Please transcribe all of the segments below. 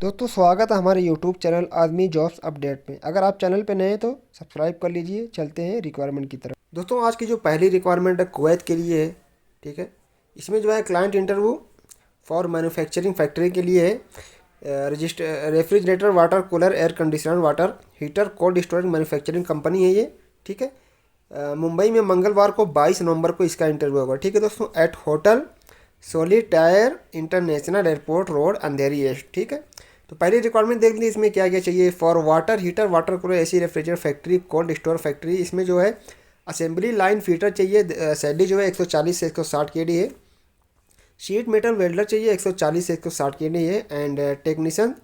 दोस्तों स्वागत है हमारे यूट्यूब चैनल आदमी जॉब्स अपडेट में। अगर आप चैनल पे नए हैं तो सब्सक्राइब कर लीजिए। चलते हैं रिक्वायरमेंट की तरफ। दोस्तों आज की जो पहली रिक्वायरमेंट है कुवैत के लिए है। ठीक है, इसमें जो है client interview for manufacturing factory के लिए है। Register refrigerator water cooler air conditioner water heater cold storage manufacturing company है ये। ठीक है, मुंबई में मंगलवार को 22 नवंबर को इसका इंटरव्यू होगा। ठीक है दोस्तों, at hotel Solitaire International airport road Andheri east. ठीक है, तो पहली रिक्वायरमेंट देख ली इसमें क्या क्या चाहिए। For water heater water cooler AC refrigerator factory cold store factory, इसमें जो है असेंबली लाइन फीटर चाहिए। सैलरी जो है 140 से 160 के डी है। शीट मेटल वेल्डर चाहिए 140 से 160 के डी है। एंड टेक्नीशियन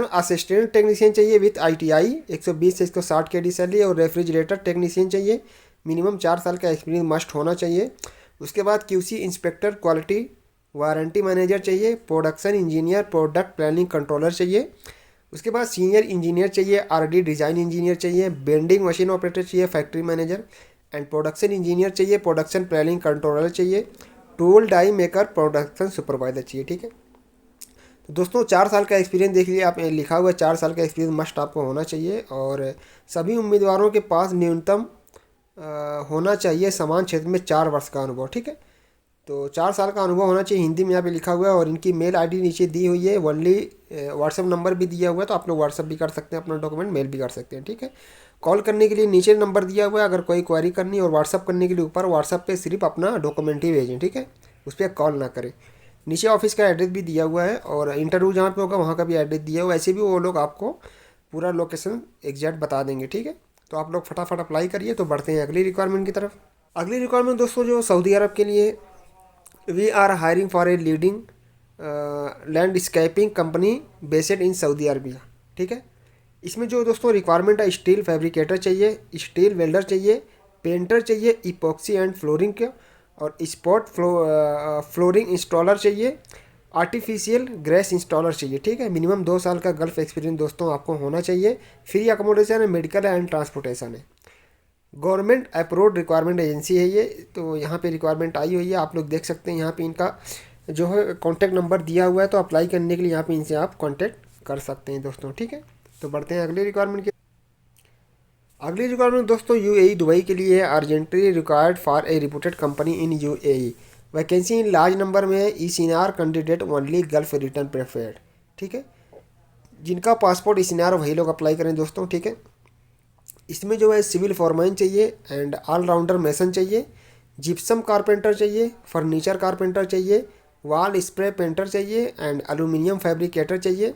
असिस्टेंट टेक्नीशियन चाहिए विथ आईटीआई 120 से 160 के डी सैलरी। और रेफ्रिजरेटर टेक्नीशियन चाहिए, मिनिमम 4 साल का एक्सपीरियंस मस्ट होना चाहिए। उसके बाद QC inspector quality warranty manager चाहिए। Production engineer product planning controller चाहिए। उसके बाद सीनियर इंजीनियर चाहिए। आरडी डिज़ाइन इंजीनियर चाहिए। बेंडिंग मशीन ऑपरेटर चाहिए। Factory manager and production engineer चाहिए। प्रोडक्शन प्लानिंग कंट्रोलर चाहिए। Tool die maker production supervisor चाहिए। ठीक है, तो दोस्तों 4 साल का एक्सपीरियंस देख लीजिए। आप लिखा हुआ है 4 साल का एक्सपीरियंस मस्ट आपको होना चाहिए। और सभी उम्मीदवारों के पास न्यूनतम होना चाहिए समान क्षेत्र में 4 वर्ष का अनुभव। ठीक है, तो 4 साल का अनुभव होना चाहिए। हिंदी में यहाँ पे लिखा हुआ है। और इनकी मेल आईडी नीचे दी हुई है। ओनली व्हाट्सअप नंबर भी दिया हुआ है, तो आप लोग व्हाट्सअप भी कर सकते हैं, अपना डॉक्यूमेंट मेल भी कर सकते हैं। ठीक है, कॉल करने के लिए नीचे नंबर दिया हुआ है अगर कोई क्वेरी करनी है। और व्हाट्सअप करने के लिए ऊपर व्हाट्सअप पे सिर्फ अपना डॉक्यूमेंट ही भेजें। ठीक है, उस पर कॉल ना करें। नीचे ऑफिस का एड्रेस भी दिया हुआ है और इंटरव्यू जहाँ पे होगा वहाँ का भी एड्रेस दिया हुआ है। ऐसे भी वो लोग आपको पूरा लोकेशन एग्जैक्ट बता देंगे। ठीक है, तो आप लोग फटाफट अप्लाई करिए। तो बढ़ते हैं अगली रिक्वायरमेंट की तरफ। अगली रिक्वायरमेंट दोस्तों जो सऊदी अरब के लिए, we are hiring for a leading landscaping company based in Saudi Arabia. ठीक है, इसमें जो दोस्तों रिक्वायरमेंट है स्टील फैब्रिकेटर चाहिए, स्टील वेल्डर चाहिए, पेंटर चाहिए, इपॉक्सी एंड फ्लोरिंग के और स्पॉट फ्लोरिंग इंस्टॉलर चाहिए, आर्टिफिशियल ग्रेस इंस्टॉलर चाहिए। ठीक है, मिनिमम 2 साल का गल्फ एक्सपीरियंस दोस्तों आपको होना चाहिए। फ्री अकोमोडेशन है, मेडिकल एंड ट्रांसपोर्टेशन है। गवर्नमेंट अप्रूव्ड रिक्वायरमेंट एजेंसी है ये। तो यहाँ पे रिक्वायरमेंट आई हुई है, आप लोग देख सकते हैं। यहाँ पे इनका जो है कॉन्टैक्ट नंबर दिया हुआ है, तो अप्लाई करने के लिए यहाँ पे इनसे आप कॉन्टैक्ट कर सकते हैं दोस्तों। ठीक है, तो बढ़ते हैं अगली रिक्वायरमेंट की। अगली रिक्वायरमेंट दोस्तों यूएई दुबई के लिए है। Urgently required for a reputed company in UAE. Vacancy in large number में है। ECNR candidate only gulf return preferred. ठीक है, जिनका पासपोर्ट ई सीनार वही लोग अप्लाई करें दोस्तों। ठीक है, इसमें जो है सिविल फॉरमैन चाहिए एंड ऑलराउंडर मेसन चाहिए, जिप्सम कारपेंटर चाहिए, फर्नीचर कारपेंटर चाहिए, वॉल स्प्रे पेंटर चाहिए एंड एल्यूमिनियम फैब्रिकेटर चाहिए,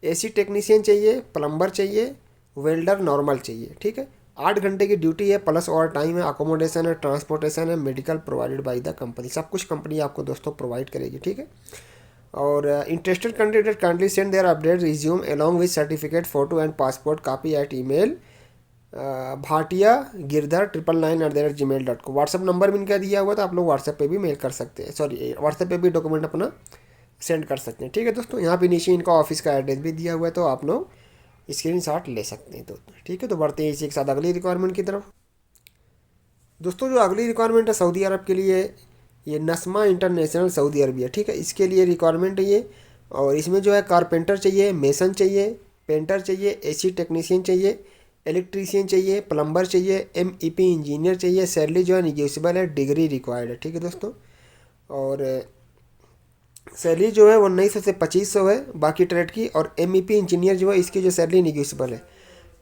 एसी टेक्नीशियन चाहिए, प्लम्बर चाहिए, वेल्डर नॉर्मल चाहिए। ठीक है, 8 घंटे की ड्यूटी है, प्लस और टाइम है, अकोमोडेशन है, ट्रांसपोर्टेशन है, medical provided by the company. सब कुछ कंपनी आपको दोस्तों प्रोवाइड करेगी। ठीक है, और interested candidate kindly send their update resume along with certificate photo and passport copy at email Bhatia Girdhar 999@gmail.com। WhatsApp number भी इनका दिया हुआ था, आप लोग व्हाट्सएप पे भी मेल कर सकते हैं, सॉरी व्हाट्सएप पे भी डॉक्यूमेंट अपना सेंड कर सकते हैं। ठीक है दोस्तों, यहाँ पे नीचे इनका ऑफिस का एड्रेस भी दिया हुआ है, तो आप लोग स्क्रीनशॉट ले सकते हैं दोस्तों। ठीक है, तो बढ़ते हैं इसी के साथ अगली रिक्वायरमेंट की तरफ। दोस्तों जो अगली रिक्वायरमेंट है सऊदी अरब के लिए, ये नस्मा इंटरनेशनल सऊदी अरबिया। ठीक है, इसके लिए रिक्वायरमेंट है ये। और इसमें जो है कारपेंटर चाहिए, मेसन चाहिए, पेंटर चाहिए, एसी टेक्नीशियन चाहिए, इलेक्ट्रीशियन चाहिए, प्लम्बर चाहिए, एमईपी इंजीनियर चाहिए। सैलरी जो है निगोशियबल है, डिग्री रिक्वायर्ड है। ठीक है दोस्तों, और सैलरी जो है वो 1900 से 2500 है बाकी ट्रेड की। और एमईपी इंजीनियर जो है इसकी जो सैलरी निगोशियबल है।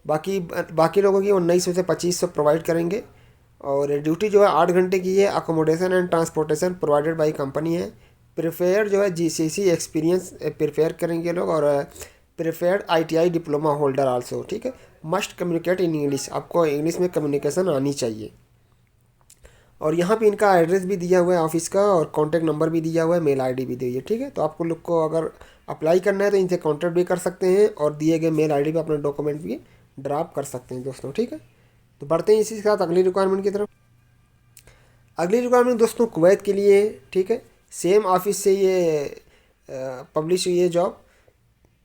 बाकी बाकी लोगों की 1900 से 2500 प्रोवाइड करेंगे। और ड्यूटी जो है 8 घंटे की है। Accommodation and transportation provided by company है। प्रिफेयर जो है जीसीसी एक्सपीरियंस प्रिफेयर करेंगे लोग। और प्रिफेयर्ड आईटीआई डिप्लोमा होल्डर आल्सो। ठीक है, मस्ट कम्युनिकेट इन इंग्लिश, आपको इंग्लिश में कम्युनिकेशन आनी चाहिए। और यहाँ पे इनका एड्रेस भी दिया हुआ है ऑफिस का, और कॉन्टैक्ट नंबर भी दिया हुआ है, मेल आईडी भी दी हुई है। ठीक है, तो आपको लोग को अगर अप्लाई करना है तो इनसे कॉन्टैक्ट भी कर सकते हैं, और दिए गए मेल आईडी पे अपना डॉक्यूमेंट भी ड्रॉप कर सकते हैं दोस्तों। ठीक है, तो बढ़ते हैं इसी के साथ अगली रिक्वायरमेंट की तरफ। अगली रिक्वायरमेंट दोस्तों कुवैत के लिए है। ठीक है, सेम ऑफिस से ये पब्लिश हुई है जॉब।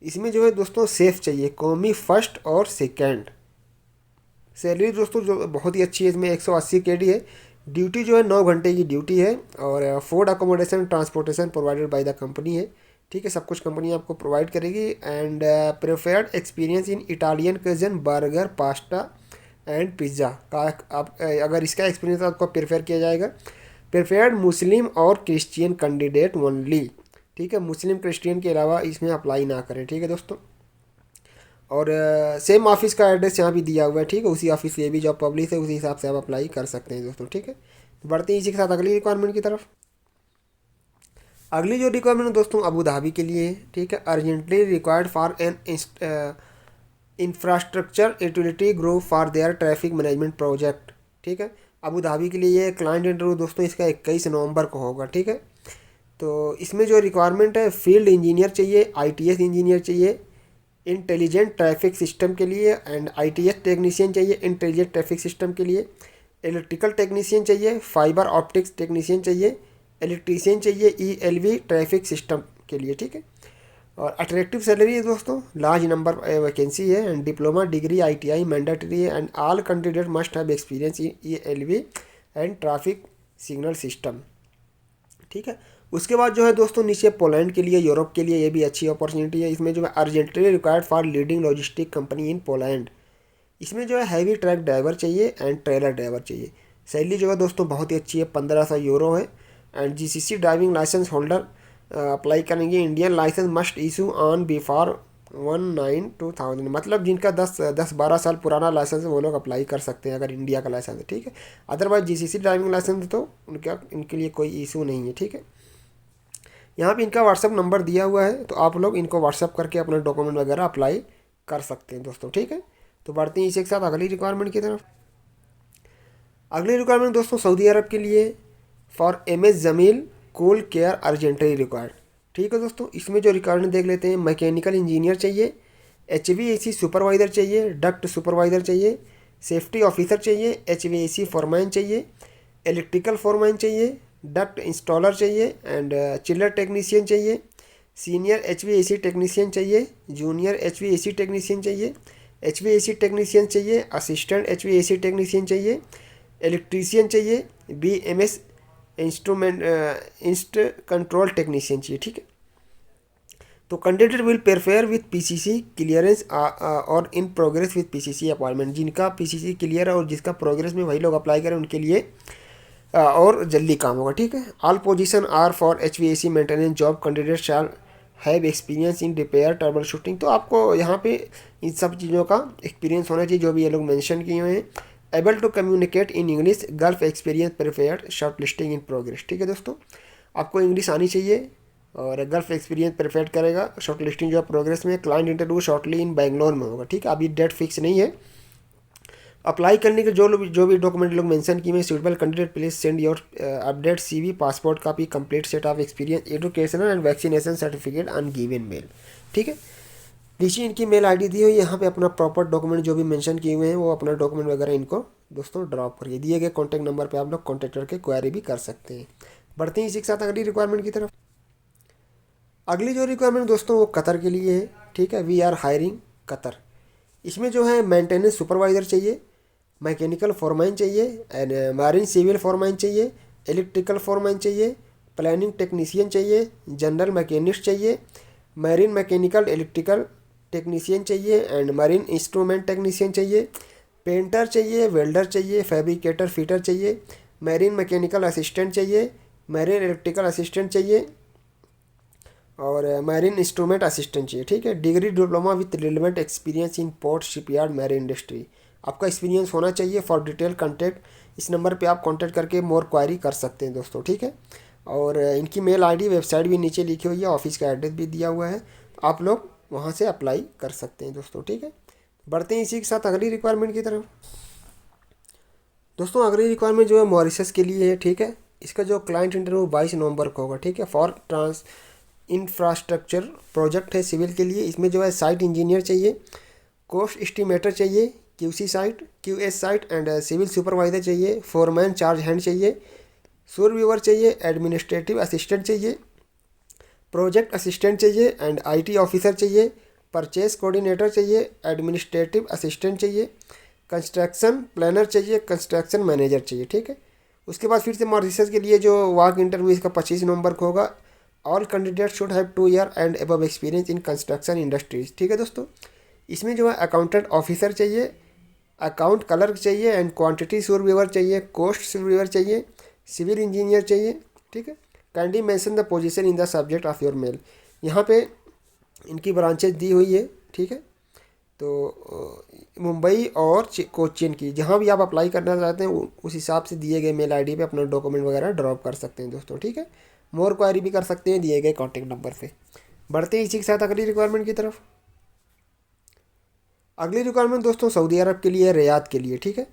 इसमें जो है दोस्तों सेफ चाहिए, कौमी फर्स्ट और सेकंड। सैलरी दोस्तों जो बहुत ही अच्छी है, इसमें 180 के डी है। ड्यूटी जो है 9 घंटे की ड्यूटी है। और food accommodation transportation provided by the company है। ठीक है, सब कुछ कंपनी आपको प्रोवाइड करेगी। And preferred experience in Italian cousin burger pasta and pizza का आप अगर इसका एक्सपीरियंस आपको प्रेफर किया जाएगा। प्रेफर्ड मुस्लिम और क्रिश्चियन कैंडिडेट ओनली, ठीक है, मुस्लिम क्रिश्चियन के अलावा इसमें अप्लाई ना करें, ठीक है दोस्तों। और सेम ऑफिस का एड्रेस यहाँ भी दिया हुआ है, ठीक है, उसी ऑफिस से भी जॉब पब्लिश है, उसी हिसाब से आप अप्लाई कर सकते हैं दोस्तों, ठीक है। तो बढ़ते हैं इसी के साथ अगली रिक्वायरमेंट की तरफ। अगली जो रिक्वायरमेंट है दोस्तों अबू धाबी के लिए है, ठीक है। Urgently required for an infrastructure utility group for their traffic management project, ठीक है। अबू धाबी के लिए ये क्लाइंट इंटरव्यू दोस्तों इसका 21 नवंबर को होगा, ठीक है। तो इसमें जो रिक्वायरमेंट है फील्ड इंजीनियर चाहिए, ITS इंजीनियर चाहिए इंटेलिजेंट ट्रैफिक सिस्टम के लिए, एंड ITS टेक्नीशियन चाहिए इंटेलिजेंट ट्रैफिक सिस्टम के लिए, इलेक्ट्रिकल टेक्नीशियन चाहिए, फाइबर ऑप्टिक्स टेक्नीशियन चाहिए, इलेक्ट्रीशियन चाहिए ELV ट्रैफिक सिस्टम के लिए, ठीक है। और अट्रैक्टिव सैलरी है दोस्तों, लार्ज नंबर वैकेंसी है, and diploma degree ITI mandatory है, and all candidate must have experience in ELV and traffic signal system, ठीक है। उसके बाद जो है दोस्तों नीचे पोलैंड के लिए, यूरोप के लिए ये भी अच्छी अपॉर्चुनिटी है। इसमें जो है urgently required for leading logistic company in Poland, इसमें जो है हैवी ट्रक ड्राइवर चाहिए एंड ट्रेलर ड्राइवर चाहिए। सैलरी जो है दोस्तों बहुत ही अच्छी है, 1500 यूरो है। And GCC driving licence holder apply करेंगे। Indian licence must issue on before 19/2000, मतलब जिनका 10-12 साल पुराना लाइसेंस है वो लोग अप्लाई कर सकते हैं अगर इंडिया का लाइसेंस है, ठीक है। अदरवाइज GCC ड्राइविंग लाइसेंस तो इनके लिए कोई इशू नहीं है, ठीक है। यहाँ पे इनका व्हाट्सअप नंबर दिया हुआ है, तो आप लोग इनको व्हाट्सअप करके अपना डॉक्यूमेंट वगैरह अप्लाई कर सकते हैं दोस्तों, ठीक है। तो बढ़ते हैं इसी के साथ अगली रिक्वायरमेंट की तरफ। अगली रिक्वायरमेंट दोस्तों सऊदी अरब के लिए for MS Jameel cool care urgently required, ठीक है दोस्तों। इसमें जो रिक्वायरमेंट देख लेते हैं, मैकेनिकल इंजीनियर चाहिए, HVAC सुपरवाइज़र चाहिए, डक्ट सुपरवाइज़र चाहिए, सेफ्टी ऑफिसर चाहिए, HVAC फोरमैन चाहिए, इलेक्ट्रिकल फोरमैन चाहिए, डक्ट इंस्टॉलर चाहिए, एंड चिलर टेक्नीशियन चाहिए, सीनियर HVAC टेक्नीशियन चाहिए, जूनियर HVAC टेक्नीशियन चाहिए, HVAC टेक्नीशियन चाहिए, असिस्टेंट HVAC टेक्नीशियन चाहिए, इलेक्ट्रीशियन चाहिए, BMS इंस्ट कंट्रोल टेक्नीशियन चाहिए, ठीक है। तो candidate will prepare with PCC clearance और in progress with PCC appointment, जिनका PCC क्लियर है और जिसका प्रोग्रेस में वही लोग अप्लाई करें उनके लिए और जल्दी काम होगा, ठीक है। All position are for HVAC maintenance job, candidate shall have experience in repair troubleshooting, तो आपको यहाँ पे इन सब चीज़ों का एक्सपीरियंस होना चाहिए जो भी ये लोग मेंशन किए हुए हैं। Able to communicate in English, Gulf experience prepared, shortlisting in progress, ठीक है दोस्तों। आपको इंग्लिश आनी चाहिए और गल्फ एक्सपीरियंस प्रिपेयर करेगा। शॉर्ट लिस्टिंग जो प्रोग्रेस में, client interview shortly in Bangalore में होगा, ठीक है। अभी डेट फिक्स नहीं है। अप्लाई करने के जो भी डॉक्यूमेंट लोग मेंशन किए हैं, suitable candidate please send your update CV, passport copy, complete set of experience, educational and vaccination certificate on given mail, ठीक है। नीचे इनकी मेल ID दी हुई है, यहाँ पे अपना प्रॉपर डॉक्यूमेंट जो भी मेंशन किए हुए हैं वो अपना डॉक्यूमेंट वगैरह इनको दोस्तों ड्रॉप करिए। दिए गए कॉन्टैक्ट नंबर पे आप लोग कॉन्टैक्ट करके क्वेरी भी कर सकते हैं। बढ़ते हैं इसी के साथ अगली रिक्वायरमेंट की तरफ। अगली जो रिक्वायरमेंट दोस्तों वो कतर के लिए है, ठीक है। We are hiring Qatar. इसमें जो है मेंटेनेंस सुपरवाइज़र चाहिए, मैकेनिकल फोरमैन चाहिए, एंड मारीन सिविल फोरमैन चाहिए, इलेक्ट्रिकल फोरमैन चाहिए, प्लानिंग टेक्नीशियन चाहिए, जनरल मैकेनिस्ट चाहिए, मैरीन मैकेनिकल इलेक्ट्रिकल टेक्नीशियन चाहिए, एंड मरीन इंस्ट्रूमेंट टेक्नीशियन चाहिए, पेंटर चाहिए, वेल्डर चाहिए, फैब्रिकेटर फिटर चाहिए, मैरीन मैकेनिकल असिस्टेंट चाहिए, मैरीन इलेक्ट्रिकल असिस्टेंट चाहिए और मैरीन इंस्ट्रूमेंट असिस्टेंट चाहिए, ठीक है। Degree diploma with relevant experience in port shipyard marine industry, आपका एक्सपीरियंस होना चाहिए। फॉर डिटेल कॉन्टैक्ट, इस नंबर पे आप कॉन्टैक्ट करके मोर क्वारी कर सकते हैं दोस्तों, ठीक है। और इनकी मेल ID वेबसाइट भी नीचे लिखी हुई है, ऑफिस का एड्रेस भी दिया हुआ है, तो आप लोग वहाँ से अप्लाई कर सकते हैं दोस्तों, ठीक है। बढ़ते हैं इसी के साथ अगली रिक्वायरमेंट की तरफ। दोस्तों अगली रिक्वायरमेंट जो है मॉरिशस के लिए है, ठीक है। इसका जो क्लाइंट इंटरव्यू 22 नवंबर को होगा, ठीक है। फॉर ट्रांस इंफ्रास्ट्रक्चर प्रोजेक्ट है सिविल के लिए। इसमें जो है साइट इंजीनियर चाहिए, कॉस्ट एस्टिमेटर चाहिए, QC site, QS site and civil supervisor चाहिए, फोरमैन चार्ज हैंड चाहिए, सुरव्यूअर चाहिए, एडमिनिस्ट्रेटिव असिस्टेंट चाहिए, प्रोजेक्ट असिस्टेंट चाहिए एंड IT ऑफिसर चाहिए, परचेस कोऑर्डिनेटर चाहिए, एडमिनिस्ट्रेटिव असिस्टेंट चाहिए, कंस्ट्रक्शन प्लानर चाहिए, कंस्ट्रक्शन मैनेजर चाहिए, ठीक है। उसके बाद फिर से मॉरिशस के लिए जो वाक इंटरव्यू इसका 25 नवंबर को होगा। All candidate should have 2 year and above experience in construction industries. ठीक है दोस्तों, इसमें जो है अकाउंटेंट ऑफिसर चाहिए, अकाउंट क्लर्क चाहिए एंड क्वांटिटी सुपरवाइजर चाहिए, कॉस्ट सुपरवाइजर चाहिए, सिविल इंजीनियर चाहिए। ठीक है, kindly mention the position in the subject of your mail. यहाँ पे इनकी ब्रांचेज दी हुई है। ठीक है, तो मुंबई और कोचीन की, जहाँ भी आप अप्लाई करना चाहते हैं उस हिसाब से दिए गए मेल आईडी पे अपना डॉक्यूमेंट वगैरह ड्रॉप कर सकते हैं दोस्तों। ठीक है, मोर क्वारी भी कर सकते हैं दिए गए कॉन्टैक्ट नंबर से। बढ़ते हैं इसी के साथ अगली रिक्वायरमेंट की तरफ। अगली रिक्वायरमेंट दोस्तों सऊदी अरब के लिए, रियाद के लिए। ठीक है,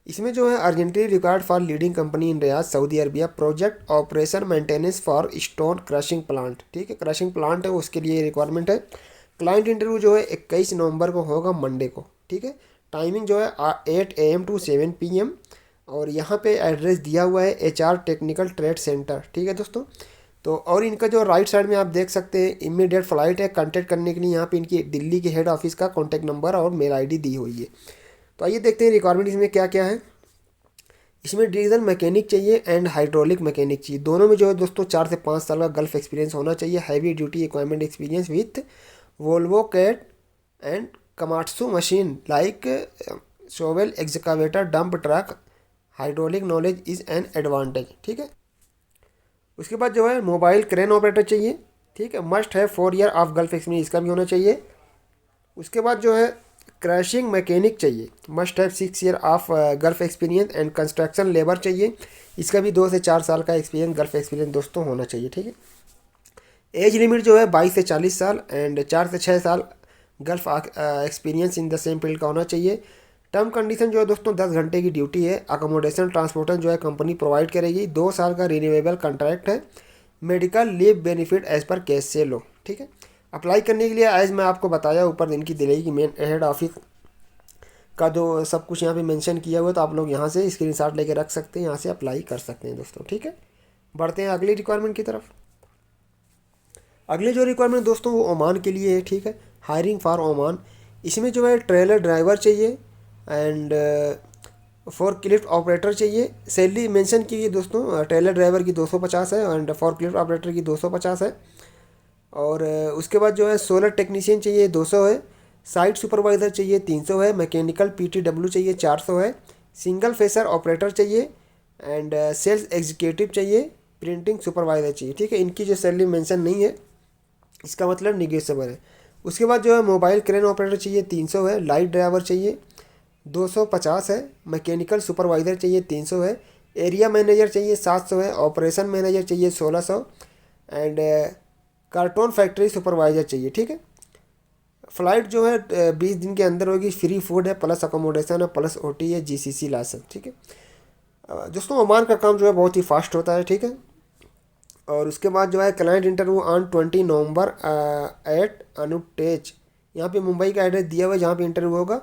इसमें जो है urgently required for leading company in Riyadh Saudi Arabia project operation maintenance for stone crushing plant. ठीक है, क्रशिंग प्लांट है उसके लिए रिक्वायरमेंट है। क्लाइंट इंटरव्यू जो है 21 नवंबर को होगा, मंडे को। ठीक है, टाइमिंग जो है 8 AM टू 7 PM, और यहाँ पे एड्रेस दिया हुआ है HR टेक्निकल ट्रेड सेंटर। ठीक है दोस्तों, तो और इनका जो राइट साइड में आप देख सकते हैं इमीडिएट फ्लाइट है। कांटेक्ट करने के लिए यहाँ पे इनकी दिल्ली के हेड ऑफिस का कॉन्टैक्ट नंबर और मेल ID दी हुई है। तो आइए देखते हैं रिक्वायरमेंट इसमें क्या क्या है। इसमें डीजल मैकेनिक चाहिए एंड हाइड्रोलिक मैकेनिक चाहिए। दोनों में जो है दोस्तों 4 से 5 साल का गल्फ एक्सपीरियंस होना चाहिए। Heavy duty equipment experience with Volvo Cat and Komatsu machine like shovel, excavator, dump truck. Hydraulic knowledge is an advantage. ठीक है, उसके बाद जो है मोबाइल क्रेन ऑपरेटर चाहिए। ठीक है, मस्ट है 4 ईयर ऑफ गल्फ एक्सपीरियंस, इसका भी होना चाहिए। उसके बाद जो है क्रैशिंग मैकेनिक चाहिए, must have 6 year of gulf experience and construction labour चाहिए, इसका भी 2 से 4 साल का एक्सपीरियंस गल्फ एक्सपीरियंस दोस्तों होना चाहिए। ठीक है, एज लिमिट जो है 22 से 40 साल एंड 4 से 6 साल gulf experience in the same field का होना चाहिए। टर्म कंडीशन जो है दोस्तों 10 घंटे की ड्यूटी है। अकोमोडेशन ट्रांसपोर्टेशन जो है कंपनी प्रोवाइड करेगी। 2 साल का रिन्यूएबल कॉन्ट्रैक्ट है। Medical leave benefit as per case से लो। ठीक है, अप्लाई करने के लिए एज मैं आपको बताया ऊपर इनकी दिल्ली की मेन हेड ऑफिस का जो सब कुछ यहाँ पे मेंशन किया हुआ है, तो आप लोग यहाँ से स्क्रीनशॉट लेके रख सकते हैं, यहाँ से अप्लाई कर सकते हैं दोस्तों। ठीक है, बढ़ते हैं अगली रिक्वायरमेंट की तरफ। अगली जो रिक्वायरमेंट दोस्तों वो ओमान के लिए है। ठीक है, हायरिंग फॉर ओमान। इसमें जो है ट्रेलर ड्राइवर चाहिए एंड फोर्कलिफ्ट ऑपरेटर चाहिए। सैलरी मेंशन की है दोस्तों, ट्रेलर ड्राइवर की 250 है एंड फोर्कलिफ्ट ऑपरेटर की 250 है। और उसके बाद जो है सोलर टेक्नीशियन चाहिए 200 है। साइट सुपरवाइज़र चाहिए 300 है। मैकेनिकल PTW चाहिए 400 है। सिंगल फेसर ऑपरेटर चाहिए एंड सेल्स एग्जीक्यूटिव चाहिए। प्रिंटिंग सुपरवाइज़र चाहिए। ठीक है, इनकी जो सैलरी मेंशन नहीं है, इसका मतलब निगेशिएबल है। उसके बाद जो है मोबाइल क्रेन ऑपरेटर चाहिए 300 है। लाइट ड्राइवर चाहिए 250 है। मैकेनिकल सुपरवाइज़र चाहिए 300 है। एरिया मैनेजर चाहिए 700 है। ऑपरेशन मैनेजर चाहिए 1600 एंड कार्टून फैक्ट्री सुपरवाइज़र चाहिए। ठीक है, फ़्लाइट जो है 20 दिन के अंदर होगी। फ्री फूड है, प्लस अकोमोडेशन है, प्लस OT है, GCC लाइसेंस। ठीक है दोस्तों, ओमान का काम जो है बहुत ही फास्ट होता है। ठीक है, और उसके बाद जो है client interview on 20 November at अनुटेज। यहाँ पे मुंबई का एड्रेस दिया हुआ है जहाँ पे इंटरव्यू होगा।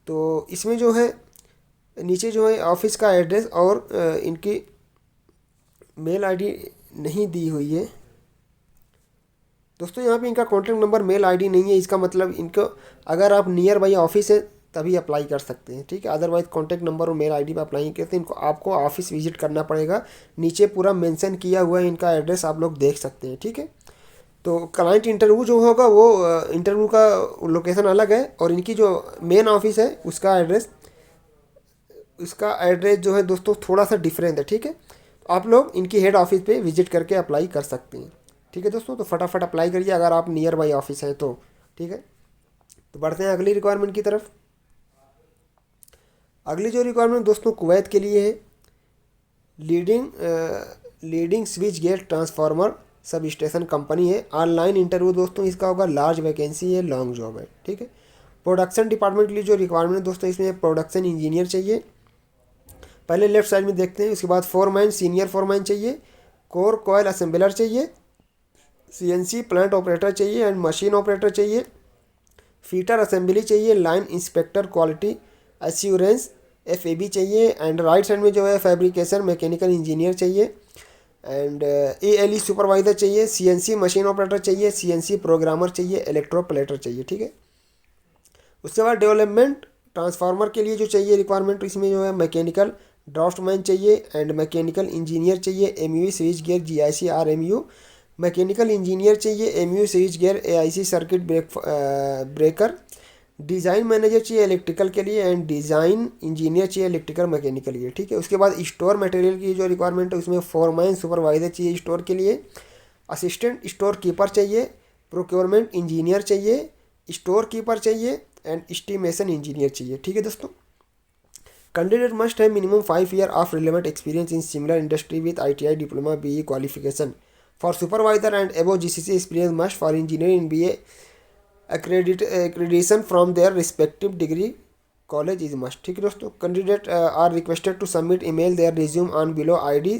तो इसमें जो है नीचे जो है ऑफिस का एड्रेस और इनकी मेल ID नहीं दी हुई है दोस्तों। यहाँ पे इनका कॉन्टैक्ट नंबर, मेल ID नहीं है। इसका मतलब इनको अगर आप नियर बाई ऑफिस है तभी अप्लाई कर सकते हैं। ठीक है, अदरवाइज कॉन्टैक्ट नंबर और मेल ID पे अप्लाई करते हैं, इनको आपको ऑफिस विजिट करना पड़ेगा। नीचे पूरा मेंशन किया हुआ है इनका एड्रेस, आप लोग देख सकते हैं। ठीक है, तो क्लाइंट इंटरव्यू जो होगा वो इंटरव्यू का लोकेशन अलग है और इनकी जो मेन ऑफिस है उसका एड्रेस जो है दोस्तों थोड़ा सा डिफरेंट है। ठीक है, तो आप लोग इनकी हेड ऑफिस पे विजिट करके अप्लाई कर सकते हैं। ठीक है दोस्तों, तो फटाफट अप्लाई करिए अगर आप नियर बाई ऑफिस है तो। ठीक है, तो बढ़ते हैं अगली रिक्वायरमेंट की तरफ। अगली जो रिक्वायरमेंट दोस्तों कुवैत के लिए है, लीडिंग स्विच गेट ट्रांसफार्मर सब स्टेशन कंपनी है। ऑनलाइन इंटरव्यू दोस्तों इसका होगा। लार्ज वैकेंसी है, लॉन्ग जॉब है। ठीक है, प्रोडक्शन डिपार्टमेंट के लिए जो रिक्वायरमेंट है दोस्तों इसमें प्रोडक्शन इंजीनियर चाहिए। पहले लेफ्ट साइड में देखते हैं। उसके बाद फोरमैन, सीनियर फोरमैन चाहिए। कोर कॉयल असेंबलर चाहिए। CNC प्लांट ऑपरेटर चाहिए एंड मशीन ऑपरेटर चाहिए। फीटर असेंबली चाहिए। Line inspector quality assurance FAB चाहिए एंड राइट साइड में जो है फैब्रिकेशन मैकेनिकल इंजीनियर चाहिए एंड ALE सुपरवाइज़र चाहिए। CNC मशीन ऑपरेटर चाहिए। CNC प्रोग्रामर चाहिए। इलेक्ट्रोप्लेटर चाहिए। ठीक है, उसके बाद डेवलपमेंट ट्रांसफार्मर के लिए जो चाहिए रिक्वायरमेंट, इसमें जो है मैकेनिकल ड्राफ्टमैन चाहिए एंड मैकेनिकल इंजीनियर चाहिए। MUE switch gear GIC RMU mechanical engineer चाहिए, MU switch gear, AIC circuit breaker. Design manager चाहिए इलेक्ट्रिकल के लिए, एंड डिज़ाइन इंजीनियर चाहिए इलेक्ट्रिकल मैकेनिकल के लिए, ठीक है। उसके बाद स्टोर मटेरियल की जो रिक्वायरमेंट है उसमें फोरमैन सुपरवाइजर चाहिए स्टोर के लिए, असिस्टेंट स्टोर कीपर चाहिए, प्रोक्योरमेंट इंजीनियर चाहिए, स्टोर कीपर चाहिए, एंड एस्टिमेशन इंजीनियर चाहिए, ठीक है दोस्तों। Candidate must have minimum 5 years of relevant experience in similar industry with ITI diploma BE qualification for supervisor and एबो GCC experience must for engineer in BA accreditation from their respective degree college is must, ठीक है दोस्तों। Candidate are requested to submit email their resume on below ID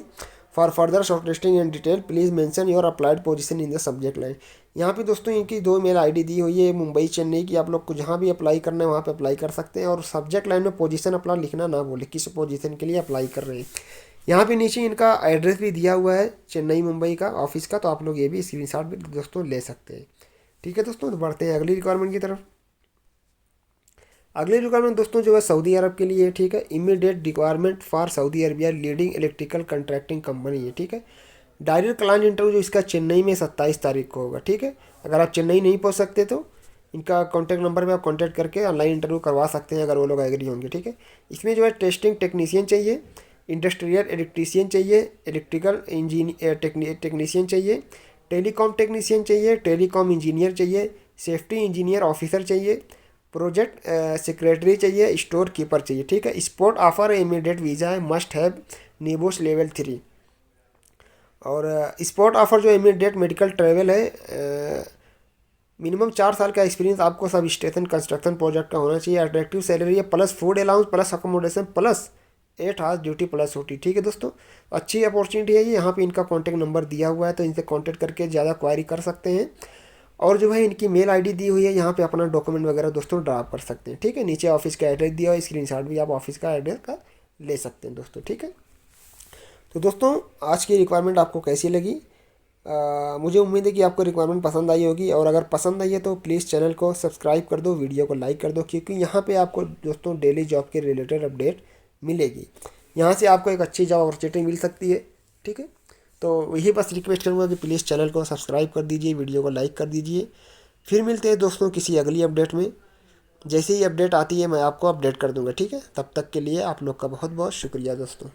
for further shortlisting in detail, please mention your applied position in the subject line. यहाँ पे दोस्तों इनकी 2 mail ID दी हुई है, मुंबई चेन्नई की। आप लोग को जहाँ भी अप्लाई करना है वहाँ पे अप्लाई कर सकते हैं, और सब्जेक्ट लाइन में पोजीशन अपना लिखना ना बोले किस पोजीशन के लिए अप्लाई कर रहे हैं। यहाँ पे नीचे इनका एड्रेस भी दिया हुआ है चेन्नई मुंबई का ऑफिस का, तो आप लोग ये भी स्क्रीनशॉट भी दोस्तों ले सकते हैं, ठीक है दोस्तों। तो बढ़ते हैं अगली रिक्वायरमेंट की तरफ। अगली रिक्वायरमेंट दोस्तों जो है सऊदी अरब के लिए, ठीक है। Immediate requirement for Saudi Arabia leading electrical contracting company है, ठीक है। डायरेक्ट क्लाइंट इंटरव्यू जो इसका चेन्नई में 27 तारीख को होगा, ठीक है। अगर आप चेन्नई नहीं पहुंच सकते तो इनका कॉन्टैक्ट नंबर पे आप कॉन्टैक्ट करके ऑनलाइन इंटरव्यू करवा सकते हैं अगर वो लोग एग्री होंगे, ठीक है। इसमें जो है टेस्टिंग टेक्नीशियन चाहिए, इंडस्ट्रियल इलेक्ट्रीशियन चाहिए, इलेक्ट्रिकल टेक्नीशियन चाहिए, टेलीकॉम टेक्नीशियन चाहिए, टेलीकॉम इंजीनियर चाहिए, सेफ्टी इंजीनियर ऑफिसर चाहिए, प्रोजेक्ट सेक्रेटरी चाहिए, स्टोर कीपर चाहिए, ठीक है। स्पोर्ट ऑफर इमीडिएट वीज़ा है, मस्ट हैव निबोस लेवल 3। और स्पोर्ट ऑफर जो इमीडिएट मेडिकल ट्रैवल है, मिनिमम 4 साल का एक्सपीरियंस आपको सब स्टेशन कंस्ट्रक्शन प्रोजेक्ट का होना चाहिए। अट्रैक्टिव सैलरी है, plus food allowance, plus accommodation, plus 8 hours duty plus OT, ठीक है दोस्तों। अच्छी अपॉर्चुनिटी है ये। यहाँ पे इनका कॉन्टैक्ट नंबर दिया हुआ है, तो इनसे कॉन्टैक्ट करके ज़्यादा क्वायरी कर सकते हैं। और जो है इनकी मेल ID दी हुई है, यहाँ पे अपना डॉक्यूमेंट वगैरह दोस्तों ड्रॉप कर सकते हैं, ठीक है। नीचे ऑफिस का एड्रेस दिया हुआ है, स्क्रीनशॉट भी आप ऑफिस का एड्रेस का ले सकते हैं दोस्तों, ठीक है। तो दोस्तों आज की रिक्वायरमेंट आपको कैसी लगी? मुझे उम्मीद है कि आपको रिक्वायरमेंट पसंद आई होगी, और अगर पसंद आई है तो प्लीज़ चैनल को सब्सक्राइब कर दो, वीडियो को लाइक कर दो, क्योंकि यहाँ पे आपको दोस्तों डेली जॉब के रिलेटेड अपडेट मिलेगी। यहाँ से आपको एक अच्छी जॉब अपॉर्चुनिटी मिल सकती है, ठीक है। तो यही बस रिक्वेस्ट करूँगा कि प्लीज़ चैनल को सब्सक्राइब कर दीजिए, वीडियो को लाइक कर दीजिए। फिर मिलते हैं दोस्तों किसी अगली अपडेट में। जैसे ही अपडेट आती है मैं आपको अपडेट कर दूँगा, ठीक है। तब तक के लिए आप लोग का बहुत बहुत शुक्रिया दोस्तों।